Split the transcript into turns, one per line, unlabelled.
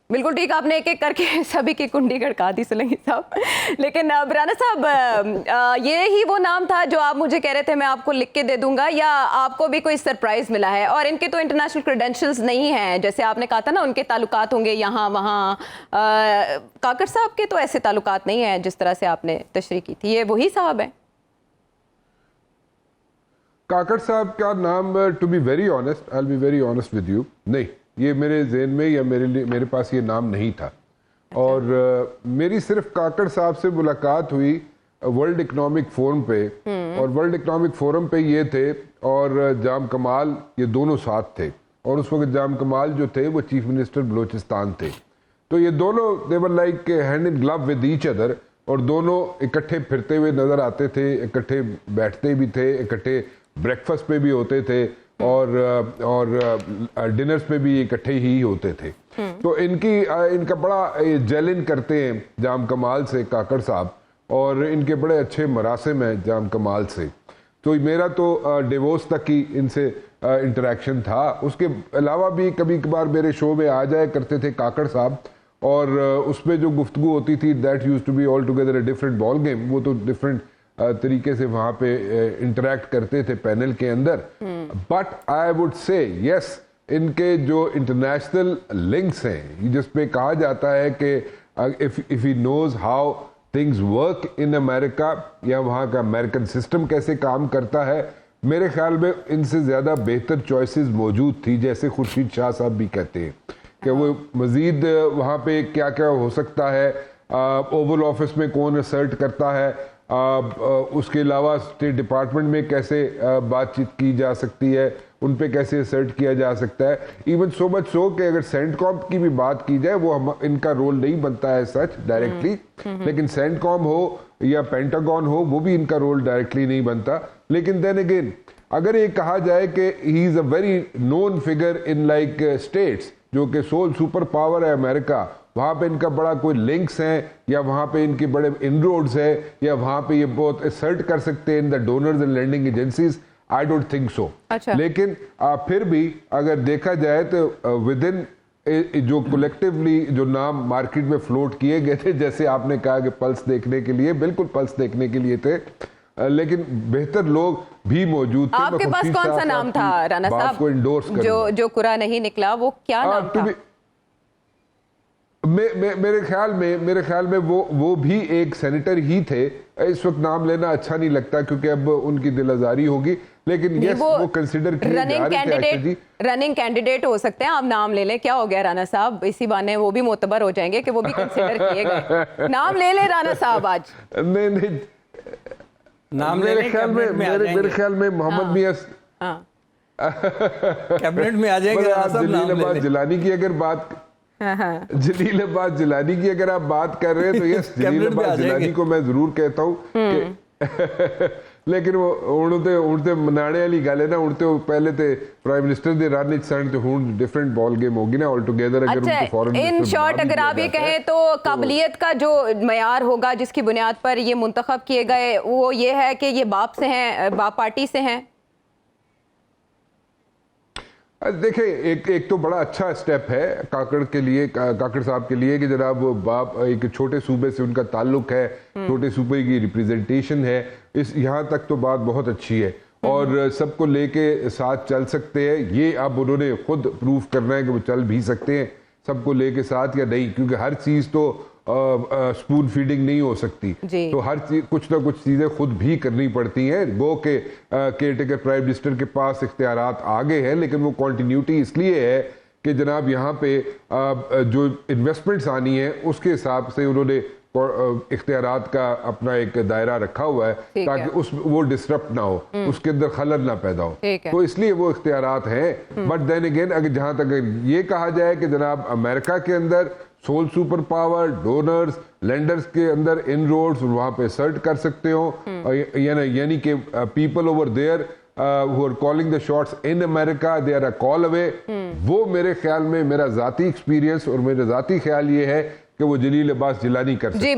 बिल्कुल ठीक, आपने एक एक करके सभी की कुंडी खड़का दी सोलंकी साहब। लेकिन राना साहब, ये ही वो नाम था जो आप मुझे कह रहे थे मैं आपको लिख के दे दूंगा, या आपको भी कोई सरप्राइज मिला है? और इनके तो इंटरनेशनल क्रेडेंशियल्स नहीं हैं, जैसे आपने कहा था ना उनके ताल्लुकात होंगे यहाँ वहाँ। काकड़ साहब के तो ऐसे ताल्लुकात नहीं हैं जिस तरह से आपने तशरीह की थी। ये वही साहब हैं?
काकड़ साहब का नाम, to be very honest, I will be very honest with you, नहीं, ये मेरे जहन में या मेरे पास ये नाम नहीं था। और मेरी सिर्फ काकड़ साहब से मुलाकात हुई वर्ल्ड इकोनॉमिक फोरम पे, और वर्ल्ड इकोनॉमिक फोरम पे ये थे और जाम कमाल, ये दोनों साथ थे। और उस वक्त जाम कमाल जो थे वो चीफ मिनिस्टर बलोचिस्तान थे। तो ये दोनों they were like hand in glove with each other, और दोनों इकट्ठे फिरते हुए नजर आते थे, इकट्ठे बैठते भी थे, इकट्ठे ब्रेकफास्ट पे भी होते थे, और डिनर्स पे भी इकट्ठे ही होते थे। तो इनका बड़ा जेल इन करते हैं जाम कमाल से काकड़ साहब, और इनके बड़े अच्छे मरासिम हैं जाम कमाल से। तो मेरा तो डिवोर्स तक ही इनसे इंटरेक्शन था। उसके अलावा भी कभी कभार मेरे शो में आ जाया करते थे काकड़ साहब, और उसमें जो गुफ्तगू होती थी that used to be all together a different ball game. वो तो डिफरेंट तरीके से वहां पे इंटरेक्ट करते थे पैनल के अंदर। But I would say yes, इनके जो इंटरनेशनल लिंक्स हैं, जिसपे कहा जाता है कि if he knows how things work in America, या वहाँ का अमेरिकन सिस्टम कैसे काम करता है, मेरे ख्याल में इनसे ज़्यादा बेहतर चॉइसेस मौजूद थी। जैसे खुर्शीद शाह साहब भी कहते हैं कि वो मज़ीद वहाँ पे क्या क्या हो सकता है, ओवल ऑफिस में कौन असर्ट करता है, उसके अलावा स्टेट डिपार्टमेंट में कैसे बातचीत की जा सकती है, उन पे कैसे असर्ट किया जा सकता है। इवन सो मच सो कि अगर सेंटकॉम की भी बात की जाए, वो इनका रोल नहीं बनता है सच डायरेक्टली, लेकिन सेंटकॉम हो या पेंटागन हो, वो भी इनका रोल डायरेक्टली नहीं बनता। लेकिन देन अगेन, अगर ये कहा जाए कि he is a very known figure in like states, जो कि सोल सुपर पावर है अमेरिका, वहाँ पे इनका बड़ा कोई लिंक्स हैं, या वहाँ पे इनके बड़े इनरोड्स है, या वहाँ पे ये बहुत असर्ट कर सकते हैं in the donors and landing agencies, I don't think so. लेकिन फिर भी अगर देखा जाए तो विद इन जो कलेक्टिवली जो नाम मार्केट में फ्लोट किए गए थे, जैसे आपने कहा कि पल्स देखने के लिए, बिल्कुल पल्स देखने के लिए थे, लेकिन बेहतर लोग भी मौजूद थे।
आपके पास कौन सा नाम था राना साहब
को इंडोर्स
जो कुरा नहीं निकला, वो क्या नाम था?
मेरे ख्याल में वो भी एक सेनेटर ही थे। इस वक्त नाम लेना अच्छा नहीं लगता क्योंकि अब उनकी दिल आजारी होगी, लेकिन यस, वो कंसिडर किए जा रहे थे।
रनिंग कैंडिडेट हो सकते हैं, आप नाम ले लें, क्या हो गया राना साहब, इसी बहाने वो भी मोतबर हो जाएंगे कि वो भी कंसिडर किए गए। नाम ले ले राना साहब आज।
नहीं,
नाम
मेरे ख्याल में मोहम्मद मियां
कैबिनेट में आ जाएंगे।
जलीलाबाद जिलानी की अगर बात जलीलाबाद जिलानी की अगर आप बात कर रहे हैं तो यस, जलीलाबाद जिलानी को मैं जरूर कहता हूँ कि लेकिन वो उड़ते मनाने वाली गल है ना, उड़ते पहले थे प्राइम मिनिस्टर दे रन सन तो हुन डिफरेंट बॉल गेम होगी ना ऑल टुगेदर। अगर उनको फॉरेन
इन शॉर्ट अगर आप ये कहें तो काबिलियत का जो मयार होगा जिसकी बुनियाद पर ये मुंतखब किए गए, वो ये है कि ये बाप से हैं, बाप पार्टी से हैं।
देखिए, एक तो बड़ा अच्छा स्टेप है काकड़ के लिए, काकड़ साहब के लिए, कि जनाब बाप एक छोटे सूबे से उनका ताल्लुक है, छोटे सूबे की रिप्रेजेंटेशन है, इस यहाँ तक तो बात बहुत अच्छी है और सबको लेके साथ चल सकते हैं। ये अब उन्होंने खुद प्रूफ करना है कि वो चल भी सकते हैं सबको लेके साथ या नहीं, क्योंकि हर चीज़ तो स्पून फीडिंग नहीं हो सकती, तो हर चीज कुछ ना कुछ चीजें खुद भी करनी पड़ती हैं। वो के केयरटेकर प्राइम मिनिस्टर के पास इख्तियारात आ गए हैं, लेकिन वो कॉन्टिन्यूटी इसलिए है कि जनाब यहाँ पे जो इन्वेस्टमेंट्स आनी है उसके हिसाब से उन्होंने इख्तियारात का अपना एक दायरा रखा हुआ है ताकि वो डिस्टर्ब ना हो, उसके अंदर खलल ना पैदा हो, तो इसलिए वो इख्तियारात हैं। बट देन अगेन, अगर जहाँ तक ये कहा जाए कि जनाब अमेरिका के अंदर sole super power, donors, lenders के अंदर इन रोड्स वहां पे सर्ट कर सकते हो, यानी कि people over there who are calling the shots in America, they are a call away. वो मेरे ख्याल में, मेरा जाती एक्सपीरियंस और मेरा जाती ख्याल ये है कि वो जलील अब्बास जिलानी कर सकते हैं।